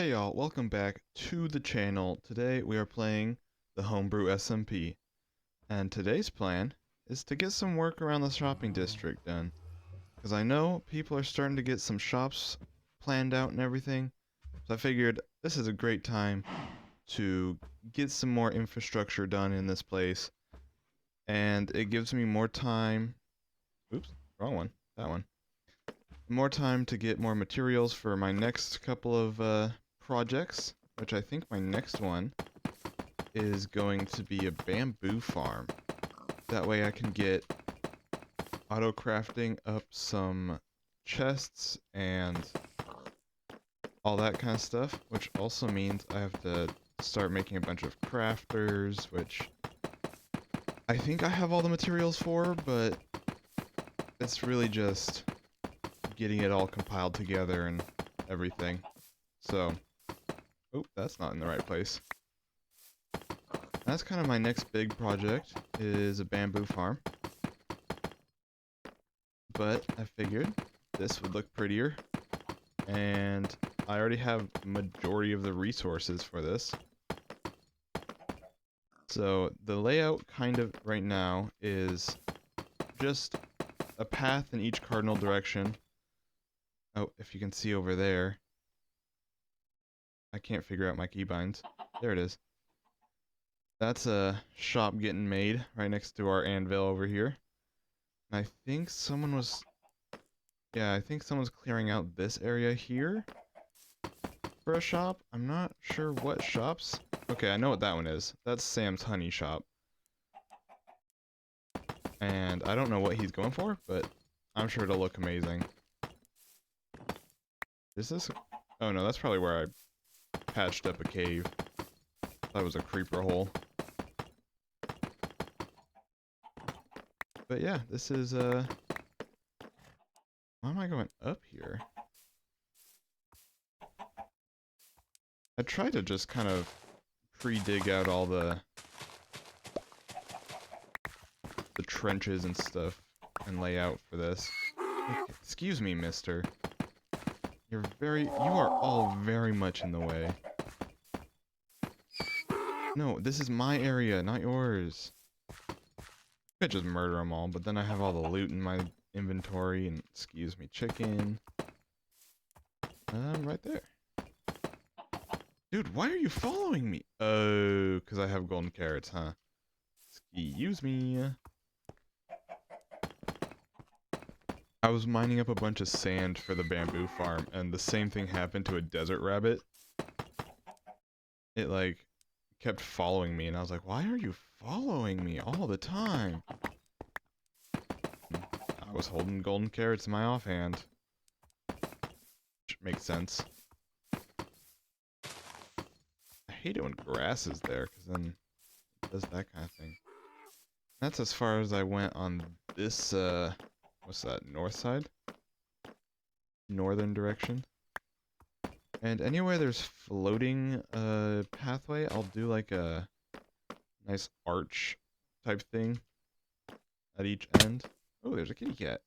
Hey y'all, welcome back to the channel. Today we are playing the Homebrew SMP, and today's plan is to get some work around the shopping district done. Because I know people are starting to get some shops planned out and everything, so I figured this is a great time to get some more infrastructure done in this place, and it gives me more time, oops, wrong one, that one, more time to get more materials for my next couple of projects, which I think my next one is going to be a bamboo farm. That way I can get auto crafting up some chests and all that kind of stuff, which also means I have to start making a bunch of crafters, which I think I have all the materials for, but it's really just getting it all compiled together and everything. So, oh, that's not in the right place. That's kind of my next big project, is a bamboo farm. But I figured this would look prettier, and I already have majority of the resources for this. So the layout kind of right now is just a path in each cardinal direction. Oh, if you can see over there. I can't figure out my keybinds. There it is. That's a shop getting made right next to our anvil over here. And I think someone was... Yeah, I think someone's clearing out this area here for a shop. I'm not sure what shops. Okay, I know what that one is. That's Sam's honey shop. And I don't know what he's going for, but I'm sure it'll look amazing. Is this... Oh no, that's probably where I patched up a cave. That was a creeper hole. But yeah, this is why am I going up here? I tried to just kind of pre-dig out all the trenches and stuff and lay out for this. Excuse me, mister. You are all very much in the way. No, this is my area, not yours. I could just murder them all, but then I have all the loot in my inventory, and excuse me, chicken. Right there. Dude, why are you following me? Oh, because I have golden carrots, huh? Excuse me. I was mining up a bunch of sand for the bamboo farm, and the same thing happened to a desert rabbit. It, like, kept following me, and I was like, why are you following me all the time? I was holding golden carrots in my offhand. Which makes sense. I hate it when grass is there, because then it does that kind of thing. That's as far as I went on this, what's that, north side? Northern direction. And anywhere there's floating pathway, I'll do like a nice arch type thing at each end. Oh, there's a kitty cat.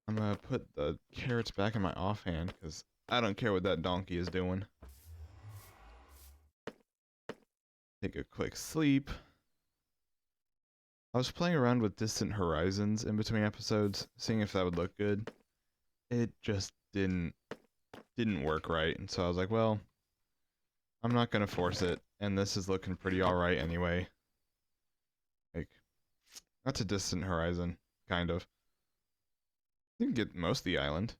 I'm gonna put the carrots back in my offhand because I don't care what that donkey is doing. Take a quick sleep. I was playing around with distant horizons in between episodes, seeing if that would look good. It just didn't work right, and so I was like, well, I'm not gonna force it, and this is looking pretty alright anyway. Like, that's a distant horizon, kind of. You can get most of the island.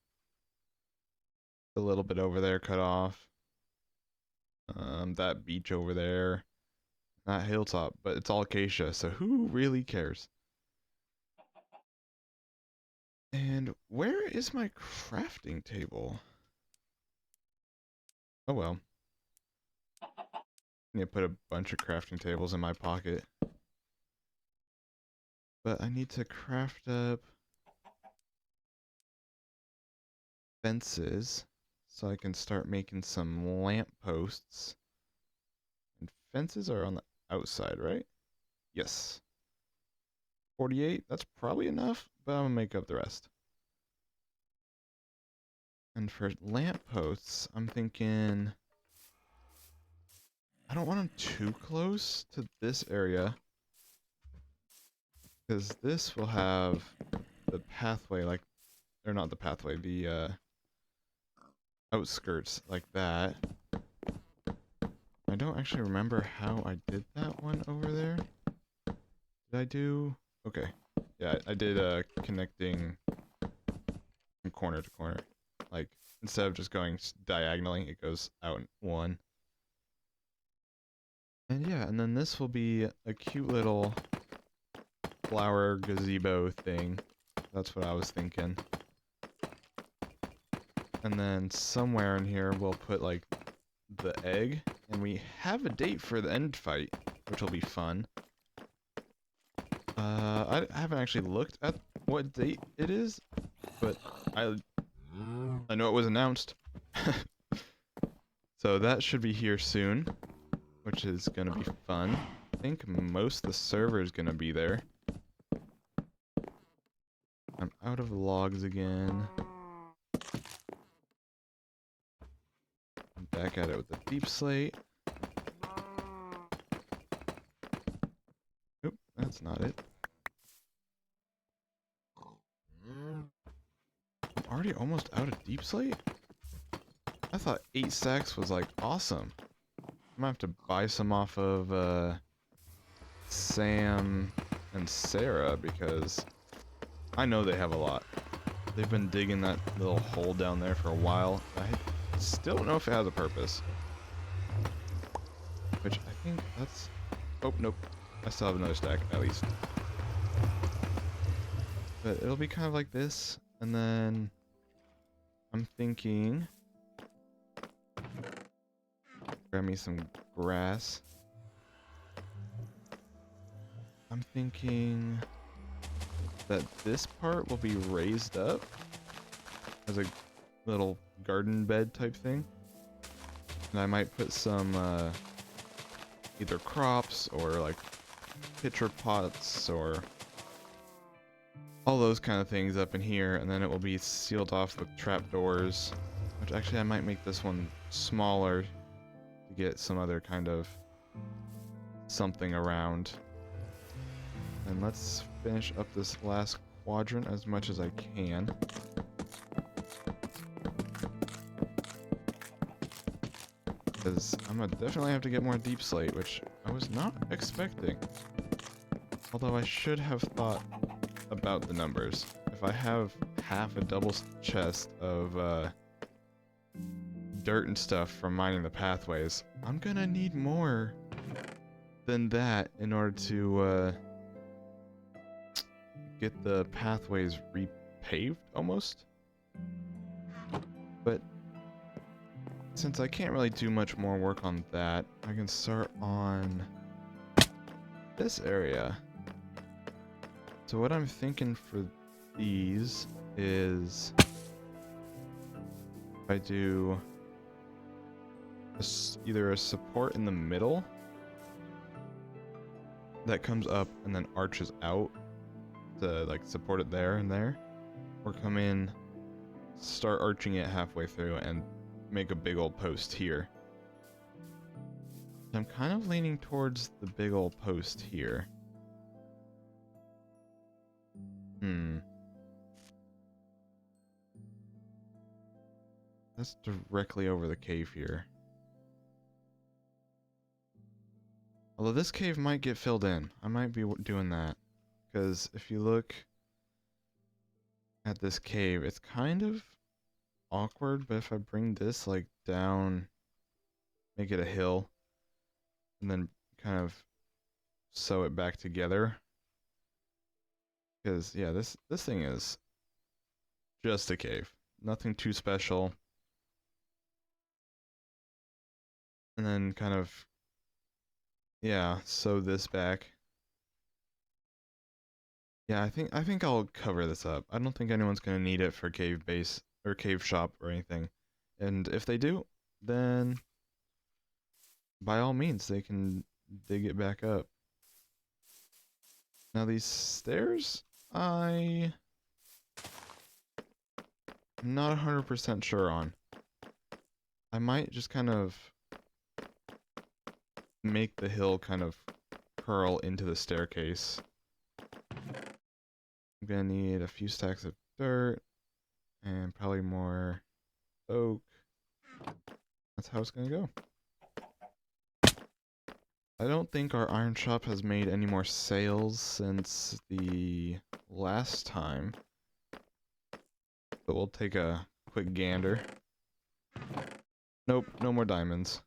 A little bit over there cut off. That beach over there. That hilltop, but it's all acacia, so who really cares? And where is my crafting table? Oh well. I need to put a bunch of crafting tables in my pocket. But I need to craft up fences so I can start making some lamp posts. And fences are on the outside, right? Yes. 48, that's probably enough, but I'm gonna make up the rest. And for lampposts, I'm thinking I don't want them too close to this area, because this will have the pathway, like, or not the pathway, the outskirts like that. I don't actually remember how I did that one over there. Did I do? Okay. Yeah, I did connecting from corner to corner. Like, instead of just going diagonally, it goes out in one. And yeah, and then this will be a cute little flower gazebo thing. That's what I was thinking. And then somewhere in here we'll put like the egg, and we have a date for the end fight, which will be fun. I haven't actually looked at what date it is, but I know it was announced. So that should be here soon, which is gonna be fun. I think most of the server is gonna be there. I'm out of logs again. I'm back at it with the deep slate. Oop, that's not it. I'm already almost out of deep slate? I thought 8 stacks was like awesome. I'm gonna have to buy some off of Sam and Sarah, because I know they have a lot. They've been digging that little hole down there for a while. I still don't know if it has a purpose. Which I think that's... Oh, nope. I still have another stack, at least. But it'll be kind of like this, and then I'm thinking... Grab me some grass. I'm thinking that this part will be raised up as a little garden bed type thing. And I might put some either crops or like pitcher pots or all those kind of things up in here, and then it will be sealed off with trapdoors, which actually I might make this one smaller to get some other kind of something around. And let's finish up this last quadrant as much as I can. Because I'm gonna definitely have to get more deep slate, which I was not expecting. Although I should have thought about the numbers. If I have half a double chest of dirt and stuff from mining the pathways, I'm gonna need more than that in order to get the pathways repaved almost. But since I can't really do much more work on that, I can start on this area. So what I'm thinking for these is if I do either a support in the middle that comes up and then arches out to like support it there and there, or come in, start arching it halfway through and make a big old post here. I'm kind of leaning towards the big old post here. That's directly over the cave here. Although this cave might get filled in. I might be doing that. Because if you look at this cave, it's kind of awkward, but if I bring this like down, make it a hill, and then kind of sew it back together. Because yeah, this thing is just a cave. Nothing too special. And then kind of, yeah, sew this back. Yeah, I think I'll cover this up. I don't think anyone's gonna need it for cave base or cave shop or anything. And if they do, then by all means they can dig it back up. Now these stairs, I'm I'm not 100% sure on. I might just kind of make the hill kind of curl into the staircase. I'm gonna need a few stacks of dirt and probably more oak. That's how it's gonna go. I don't think our iron shop has made any more sales since the last time. But we'll take a quick gander. Nope, no more diamonds.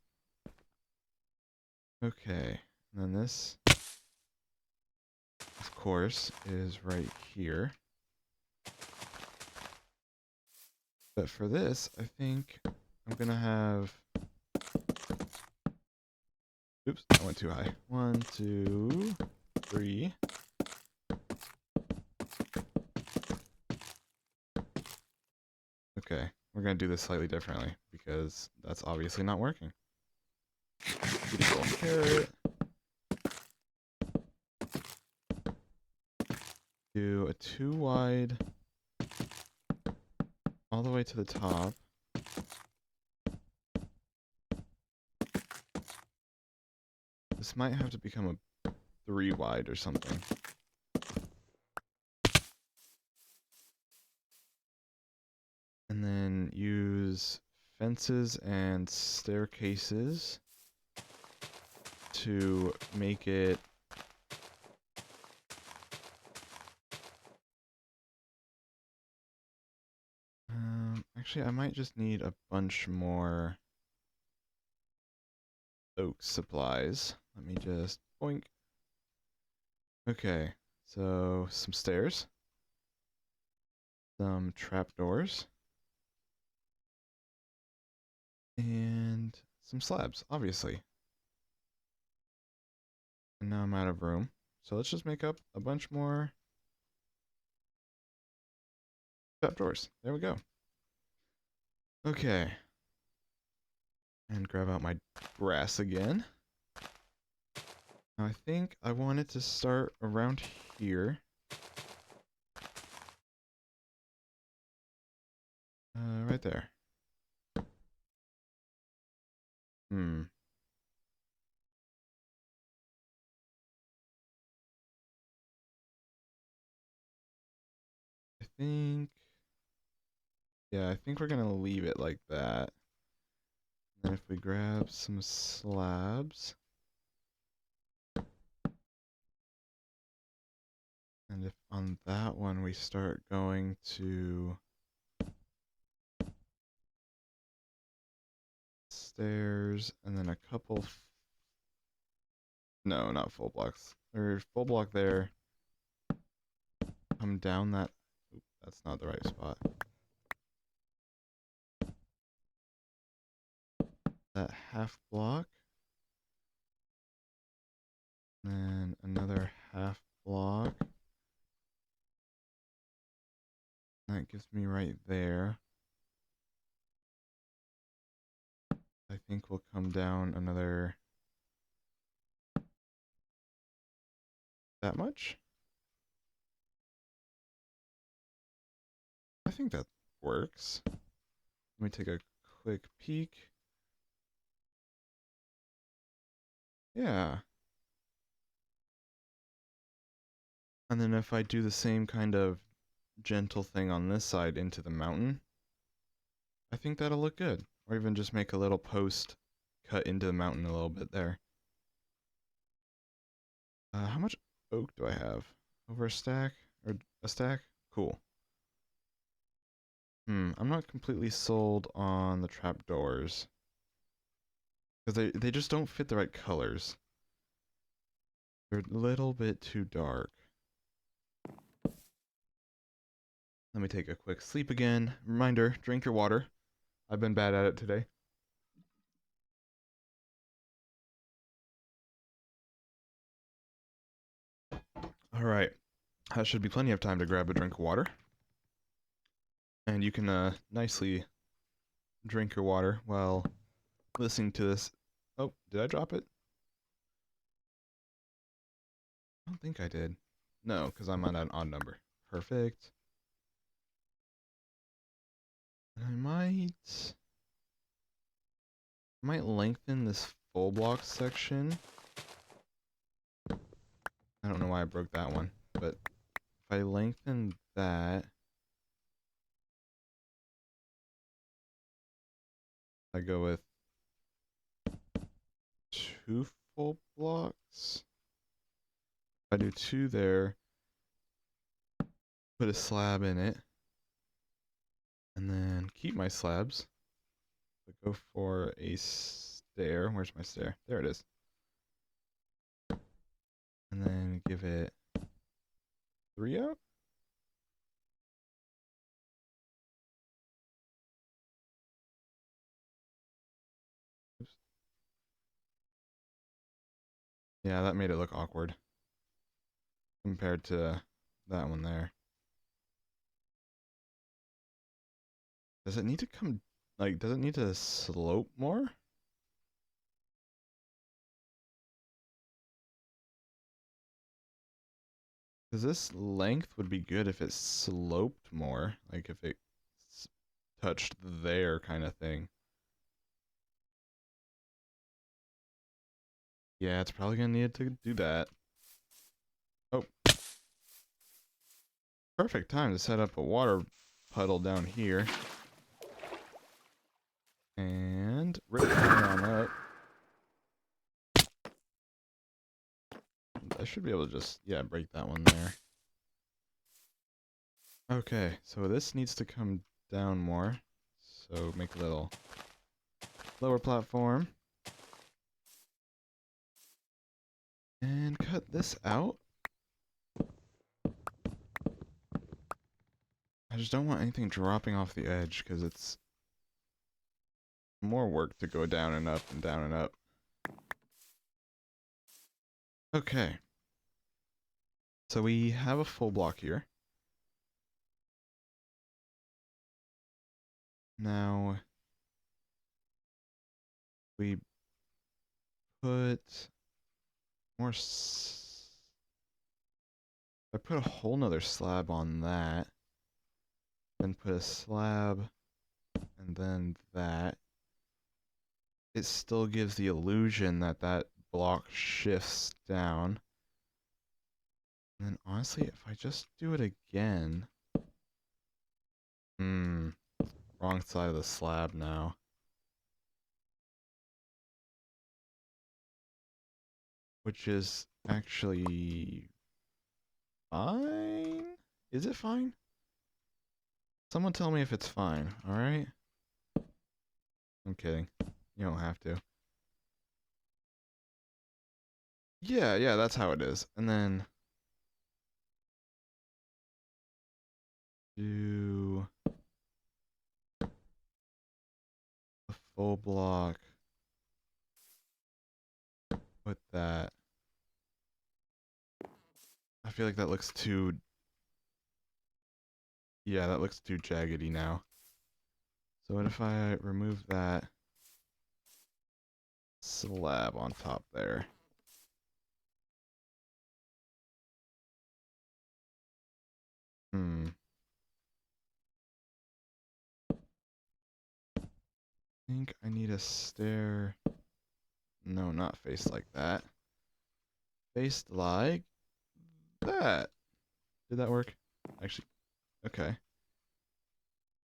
Okay, and then this, of course, is right here. But for this, I think I'm gonna have... Oops, I went too high. 1, 2, 3. Okay, we're gonna do this slightly differently because that's obviously not working. Beautiful carrot. Do a 2 wide all the way to the top. This might have to become a 3 wide or something. And then use fences and staircases to make it actually I might just need a bunch more oak supplies. Let me just boink. Okay, so some stairs, some trapdoors, and some slabs, obviously. And now I'm out of room. So let's just make up a bunch more trapdoors. There we go. Okay. And grab out my grass again. Now I think I wanted to start around here. Right there. I think... Yeah, I think we're gonna leave it like that. And then if we grab some slabs... And if on that one we start going to... stairs, and then a couple... No, not full blocks. Or full block there. Come down that... Oop, that's not the right spot. That half block. And then another half block. That gives me right there. I think we'll come down another... that much? I think that works. Let me take a quick peek. Yeah. And then if I do the same kind of gentle thing on this side into the mountain, I think that'll look good. Or even just make a little post cut into the mountain a little bit there. How much oak do I have? Over a stack? Or a stack? Cool. I'm not completely sold on the trapdoors. Because they just don't fit the right colors. They're a little bit too dark. Let me take a quick sleep again. Reminder, drink your water. I've been bad at it today. Alright. That should be plenty of time to grab a drink of water. And you can nicely drink your water while listening to this. Oh, did I drop it? I don't think I did. No, because I'm on an odd number. Perfect. I might lengthen this full block section. I don't know why I broke that one, but if I lengthen that, I go with 2 full blocks. If I do 2 there, put a slab in it, and then keep my slabs. But go for a stair. Where's my stair? There it is. And then give it 3 out. Oops. Yeah, that made it look awkward compared to that one there. Does it need to come, like, does it need to slope more? Because this length would be good if it sloped more, like if it touched there kind of thing. Yeah, it's probably gonna need to do that. Oh. Perfect time to set up a water puddle down here. And rip that on up. I should be able to just, yeah, break that one there. Okay, so this needs to come down more. So make a little lower platform. And cut this out. I just don't want anything dropping off the edge because it's more work to go down and up and down and up. Okay. So we have a full block here. Now we put more. I put a whole nother slab on that. Then put a slab and then that. It still gives the illusion that that block shifts down. And then honestly, if I just do it again. Wrong side of the slab now. Which is actually fine? Is it fine? Someone tell me if it's fine, alright? I'm kidding. You don't have to. Yeah, that's how it is. And then do a full block with that. I feel like that looks too... Yeah, that looks too jaggedy now. So what if I remove that slab on top there? I think I need a stair. No, not faced like that. Faced like that. Did that work? Actually, okay.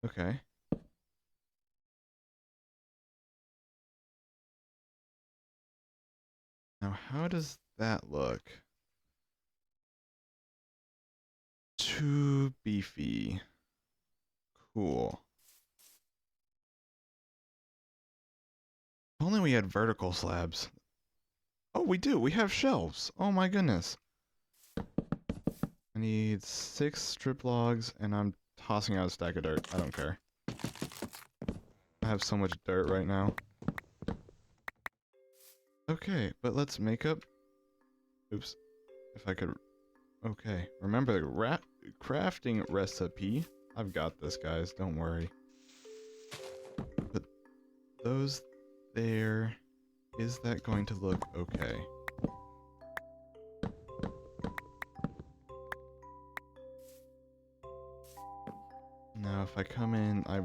Okay. Now, how does that look? Too beefy. Cool. If only we had vertical slabs. Oh, we do. We have shelves. Oh my goodness. I need 6 strip logs, and I'm tossing out a stack of dirt. I don't care. I have so much dirt right now. Okay, but let's make up... Oops. If I could... Okay. Remember the crafting recipe. I've got this, guys. Don't worry. But those there... Is that going to look okay? Now, if I come in, I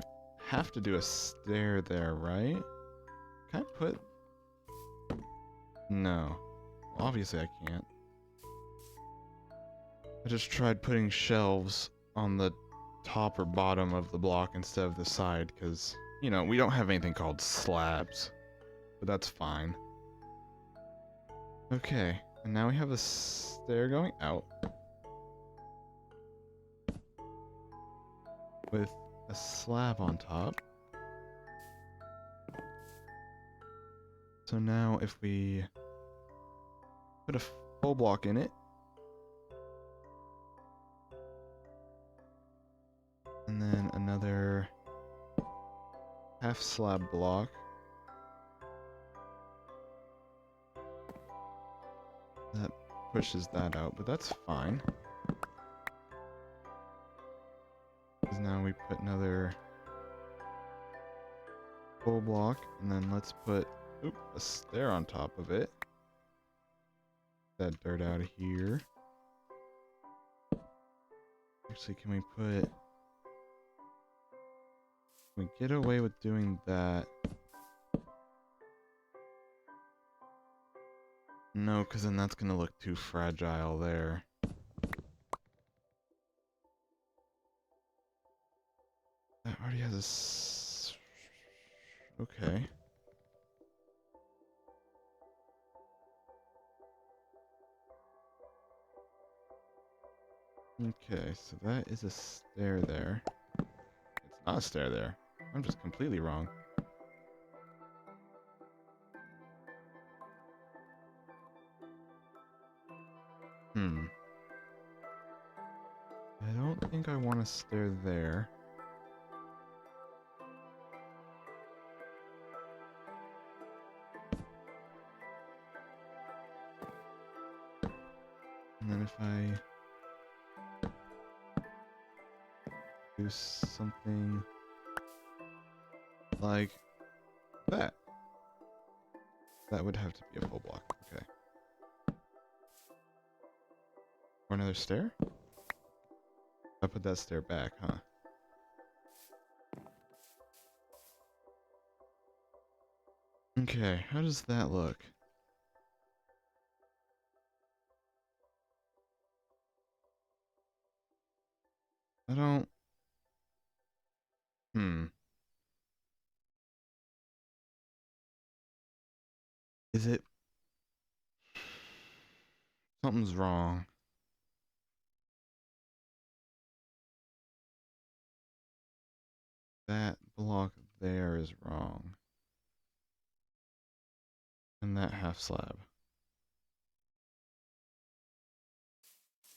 have to do a stair there, right? Can I put... No. Well, obviously I can't. I just tried putting shelves on the top or bottom of the block instead of the side, because, you know, we don't have anything called slabs. But that's fine. Okay, and now we have a stair going out. With a slab on top. So now if we put a full block in it, and then another half slab block, that pushes that out, but that's fine. Because now we put another full block, and then let's put a stair on top of it. That dirt out of here. Actually, can we get away with doing that? No, because then that's gonna look too fragile there. That already has a okay. Okay, so that is a stair there. It's not a stair there. I'm just completely wrong. I don't think I want a stair there. And then if I do something like that, that would have to be a full block. Okay. Or another stair? I put that stair back, huh? Okay, how does that look? I don't... Is it... Something's wrong. That block there is wrong. And that half slab.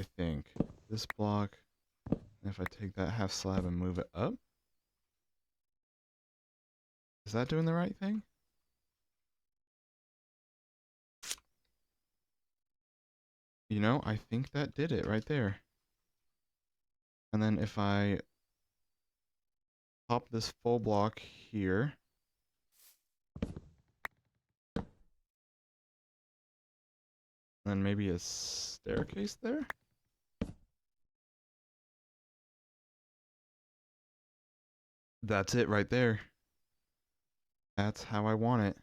I think. This block, and if I take that half slab and move it up? Is that doing the right thing? You know, I think that did it right there. And then if I pop this full block here, then maybe a staircase there? That's it right there. That's how I want it.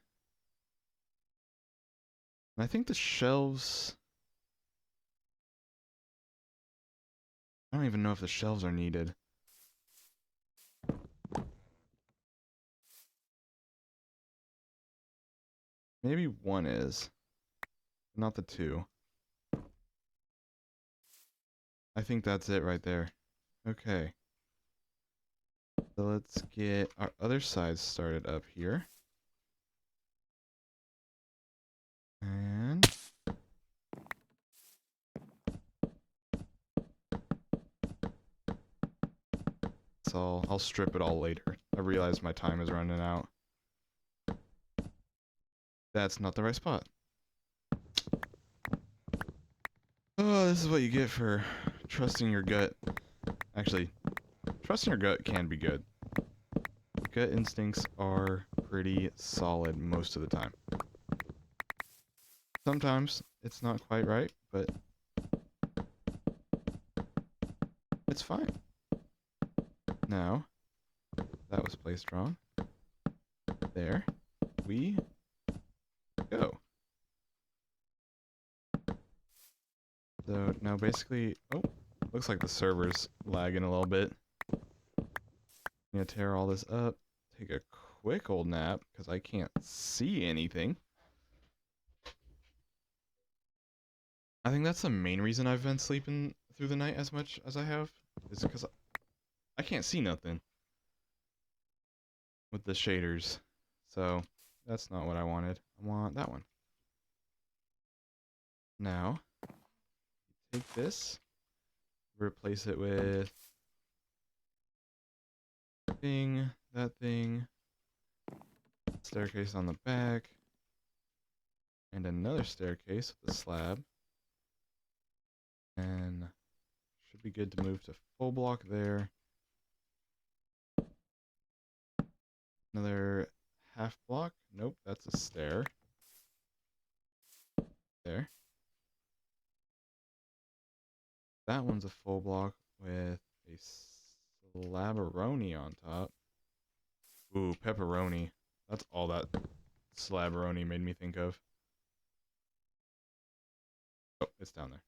And I think the shelves... I don't even know if the shelves are needed. Maybe one is. Not the two. I think that's it right there. Okay. So let's get our other side started up here. And... so I'll strip it all later. I realize my time is running out. That's not the right spot. Oh, this is what you get for trusting your gut. Actually, trusting your gut can be good. Gut instincts are pretty solid most of the time. Sometimes it's not quite right, but it's fine. Now, That was placed wrong. There we go. So now basically, oh, looks like the server's lagging a little bit. I'm gonna tear all this up, take a quick old nap, because I can't see anything. I think that's the main reason I've been sleeping through the night as much as I have, is because I can't see nothing with the shaders. So that's not what I wanted. I want that one. Now, take this, replace it with thing, that thing, staircase on the back, and another staircase with a slab. And should be good to move to full block there. Another half block. Nope, that's a stair. There. That one's a full block with a slabberoni on top. Ooh, pepperoni. That's all that slabberoni made me think of. Oh, it's down there.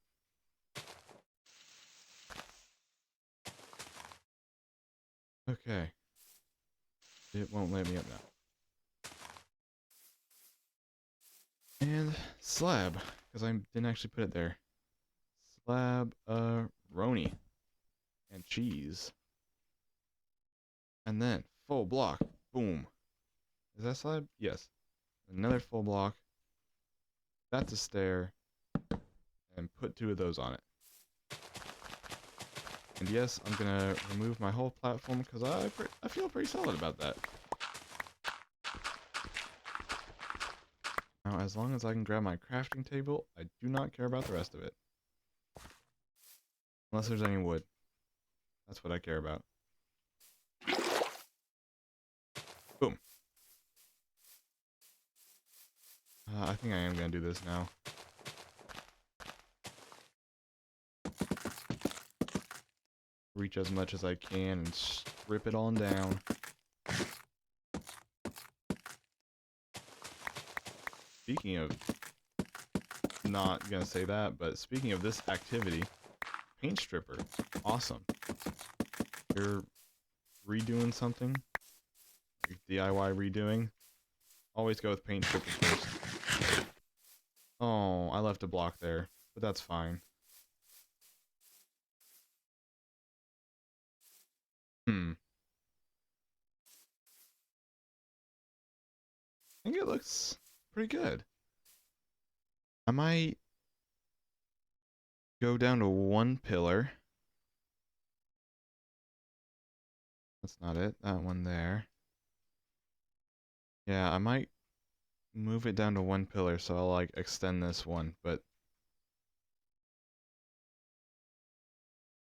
Okay. It won't let me up now. And slab, because I didn't actually put it there. Slab-roni. And cheese. And then, full block. Boom. Is that slab? Yes. Another full block. That's a stair. And put 2 of those on it. And yes, I'm gonna remove my whole platform because I feel pretty solid about that. Now, as long as I can grab my crafting table, I do not care about the rest of it. Unless there's any wood. That's what I care about. Boom. I think I am gonna do this now. Reach as much as I can and strip it on down. Speaking of, not gonna say that, but speaking of this activity, paint stripper, awesome. You're redoing something, like DIY redoing, always go with paint stripper first. Oh, I left a block there, but that's fine. I think it looks pretty good. I might go down to 1 pillar. That's not it. That one there. Yeah, I might move it down to 1 pillar, so I'll like extend this one, but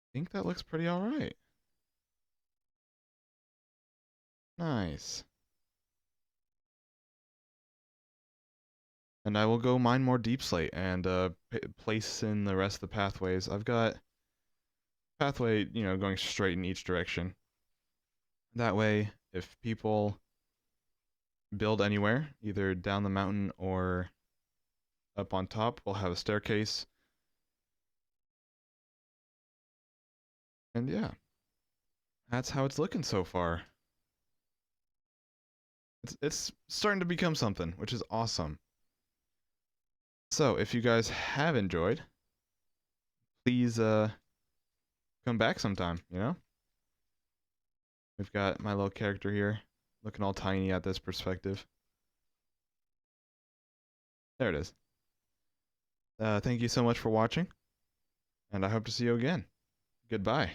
I think that looks pretty alright. Nice. And I will go mine more deep slate and place in the rest of the pathways. I've got pathway, going straight in each direction. That way, if people build anywhere, either down the mountain or up on top, we'll have a staircase. And yeah, that's how it's looking so far. It's starting to become something, which is awesome. So, if you guys have enjoyed, please come back sometime, We've got my little character here, looking all tiny at this perspective. There it is. Thank you so much for watching, and I hope to see you again. Goodbye.